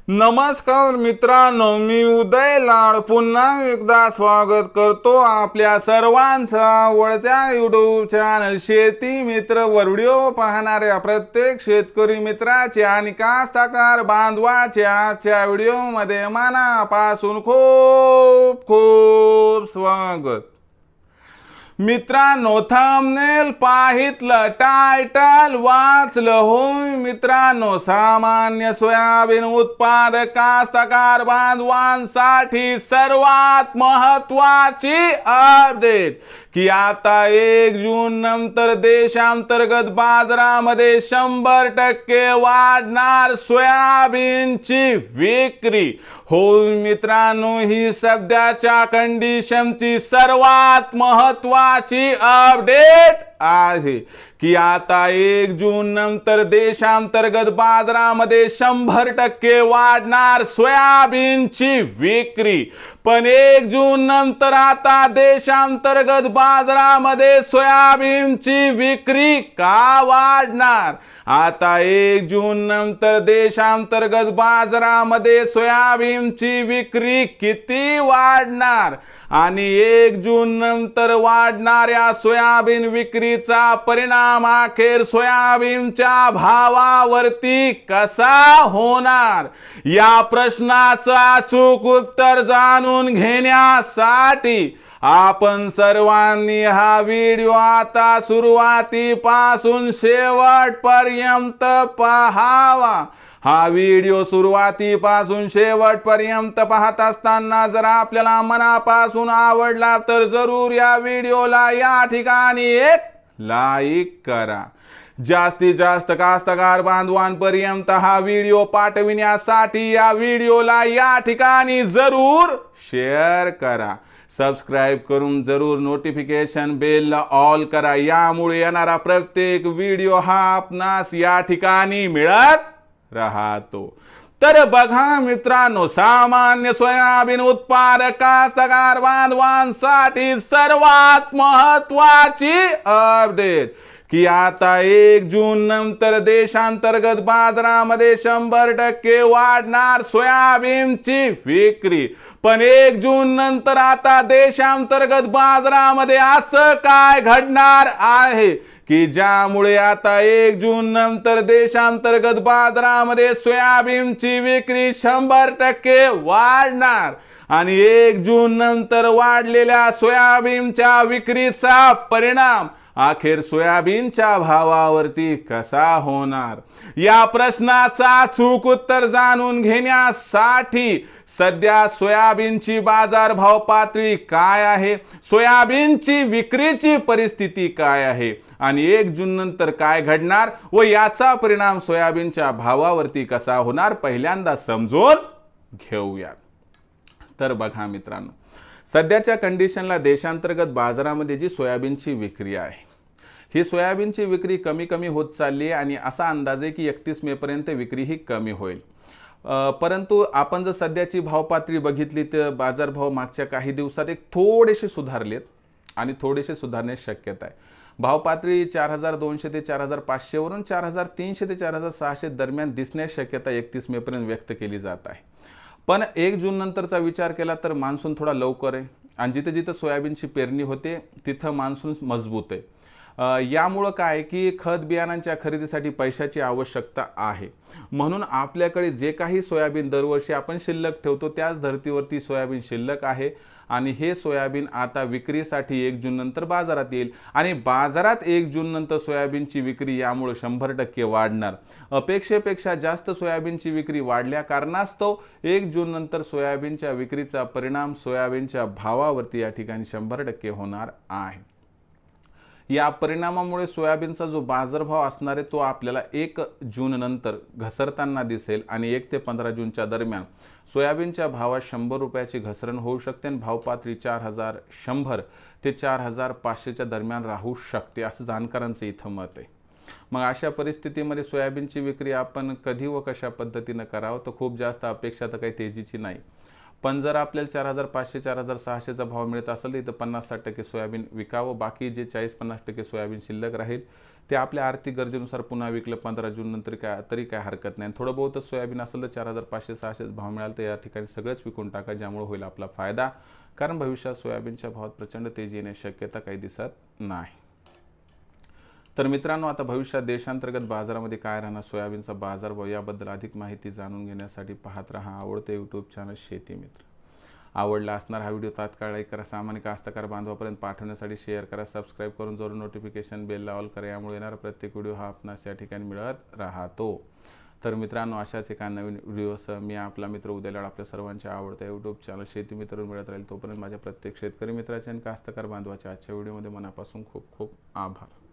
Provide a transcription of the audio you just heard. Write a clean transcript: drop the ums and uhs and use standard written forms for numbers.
नमस्कार मित्रांनो, मी उदय लाड पुन्हा एकदा स्वागत करतो आपल्या सर्वांचा आवडत्या यूट्यूब चॅनल शेती मित्र वर व्हिडिओ पाहणाऱ्या प्रत्येक शेतकरी मित्राच्या आणि कास्तकार बांधवाच्या आजच्या व्हिडिओमध्ये मनापासून खूप खूप स्वागत। मित्रांनो, थंबनेल पाहितलं, टायटल वाचलं होय मित्रांनो। सामान्य सोयाबीन उत्पादक कास्तकार बांधवांसाठी सर्वात महत्त्वाची अपडेट की आता 1 जून नंतर देशांतर्गत बाजारामध्ये 100% वाढणार सोयाबीनची विक्री। होय मित्रांनो, ही सध्याच्या कंडिशनची सर्वात महत्त्वाची अपडेट आहे की आता 1 जून नंतर देशांतर्गत बाजारामध्ये 100% वाढणार सोयाबीनची विक्री। पण 1 जून नंतर आता देशांतर्गत बाजारामध्ये सोयाबीनची विक्री का वाढणार? आता 1 जून नंतर देशांतर्गत बाजारामध्ये सोयाबीनची विक्री किती वाढणार आणि 1 जून नंतर वाढणाऱ्या सोयाबीन विक्रीचा परिणाम अखेर सोयाबीनच्या भावावरती कसा होणार? या प्रश्नाचं अचूक उत्तर जाणून घेण्यासाठी आपण सर्वांनी हा व्हिडिओ आता सुरुवातीपासून शेवटपर्यंत पाहावा। हा व्हिडिओ सुरुवातीपासून शेवटपर्यंत पाहत असताना जर आपल्याला मनापासून आवडला तर जरूर या व्हिडिओला या ठिकाणी एक लाईक करा। जास्तीत जास्त कास्तकार बांधवांपर्यंत हा व्हिडिओ पाठविण्यासाठी या व्हिडिओला या ठिकाणी जरूर शेअर करा। सबस्क्राइब करून जरूर नोटिफिकेशन बेलला ऑल करा, यामुळे येणारा प्रत्येक व्हिडिओ हा आपणास या ठिकाणी मिळत राहतो। तर बघा मित्रांनो, सामान्य सोयाबीन उत्पादक कास्तकार बांधवांसाठी सर्वात महत्त्वाची अपडेट की आता 1 जून नंतर देशांतर्गत बाजारामध्ये 100% वाढणार सोयाबीनची विक्री। पण 1 जून नंतर आता देशांतर्गत बाजारामध्ये असं काय घडणार आहे की ज्यामुळे आता 1 जून नंतर देशांतर्गत बाजारामध्ये सोयाबीनची विक्री 100% वाढणार आणि 1 जून नंतर वाढलेल्या सोयाबीनच्या विक्रीचा परिणाम अखेर सोयाबीनच्या भावावरती कसा होणार? या प्रश्नाचा अचूक उत्तर जाणून घेण्यासाठी सध्या सोयाबीनची बाजारभाव पातळी काय आहे, सोयाबीनची विक्रीची परिस्थिती काय आहे आणि 1 जून नंतर काय घडणार व याचा परिणाम सोयाबीनच्या भावावरती कसा होणार पहिल्यांदा समजून घेऊया। तर बघा मित्रांनो, सध्याच्या कंडिशनला देशांतर्गत बाजारामध्ये जी सोयाबीनची विक्री आहे, ही सोयाबीनची विक्री कमी कमी होत चालली आहे आणि असा अंदाज आहे की 31 मे पर्यंत विक्री ही कमी होईल। परंतु आपण जर सध्याची भाव पातळी बघितली तर बाजारभाव मागच्या काही दिवसात एक थोडेसे सुधारलेत आणि थोडेसे सुधारण्याची शक्यता आहे। भाव पातळी 4200 ते 4500 वरून 4300 ते 4600 दरम्यान दिसण्याची शक्यता 31 मे पर्यंत व्यक्त केली जात आहे। पण 1 जून नंतरचा विचार केला तर मान्सून थोडा लवकर आहे आणि जिथे जिथे सोयाबीनची पेरणी होते तिथं मान्सून मजबूत आहे। यामुळे काय की खत बियाणांच्या खरेदीसाठी पैशाची आवश्यकता आहे, म्हणून आपल्याकडे जे काही सोयाबीन दरवर्षी आपण शिल्लक ठेवतो त्याच धर्तीवरती सोयाबीन शिल्लक आहे आणि हे सोयाबीन आता विक्रीसाठी 1 जून नंतर बाजारात येईल आणि बाजारात 1 जून नंतर सोयाबीनची विक्री यामुळे 100% वाढणार। अपेक्षेपेक्षा जास्त सोयाबीनची विक्री वाढल्या कारणास्तव 1 जून नंतर सोयाबीनच्या विक्रीचा परिणाम सोयाबीनच्या भावावरती या ठिकाणी 100% होणार आहे। या परिणामामुळे सोयाबीनचा जो बाजारभाव असणार आहे तो आपल्याला 1 जून नंतर घसरताना दिसेल आणि 1 ते 15 जूनच्या दरम्यान सोयाबीनच्या भावात 100 रुपयाची घसरण होऊ शकते आणि भाव पातळी 4100 ते 4500च्या दरम्यान राहू शकते असं जाणकारांचं इथं मत आहे। मग अशा परिस्थितीमध्ये सोयाबीनची विक्री आपण कधी व कशा पद्धतीने करावं तर खूप जास्त अपेक्षा तर काही तेजीची नाही। पण जर आपल्याला 4500 4600 चा भाव मिळत असेल तर 50-60% सोयाबीन विकावं, बाकी जे 40-50% सोयाबीन शिल्लक राहील ते आपल्या आर्थिक गरजेनुसार पुन्हा विकलं 15 जून नंतर तरी काय हरकत नाही. थोडं बहुतच सोयाबीन असेल तर 4500-600 भाव मिळाला तर या ठिकाणी सगळंच विकून टाका, ज्यामुळे होईल आपला फायदा. कारण भविष्यात सोयाबीनच्या भावात प्रचंड तेजी येण्याची शक्यता काही दिसत नाही. तर मित्रांनो, आता भविष्यात देशांतर्गत बाजारामध्ये काय राहणार, सोयाबीनचा बाजारभाव याबद्दल अधिक माहिती जाणून घेण्यासाठी पाहत रहा आवडते यूट्यूब चॅनल शेती मित्र. आवडला असणार हा व्हिडिओ तात्काळ लाईक करा, सामान्य कास्तकार बांधवापर्यंत पाठवण्यासाठी शेअर करा, सबस्क्राईब करून जरूर नोटिफिकेशन बेलला ऑल करा. यामुळे येणारा प्रत्येक व्हिडिओ हा आपणास या ठिकाणी मिळत राहतो. तर मित्रांनो, अशाच एका नवीन व्हिडिओसह मी आपला मित्र उद्याला आपल्या सर्वांच्या आवडत्या यूट्यूब चॅनल शेती मित्रांवर मिळत राहील. तोपर्यंत माझ्या प्रत्येक शेतकरी मित्राच्या आणि कास्तकार बांधवाच्या आजच्या व्हिडिओमध्ये मनापासून खूप खूप आभार.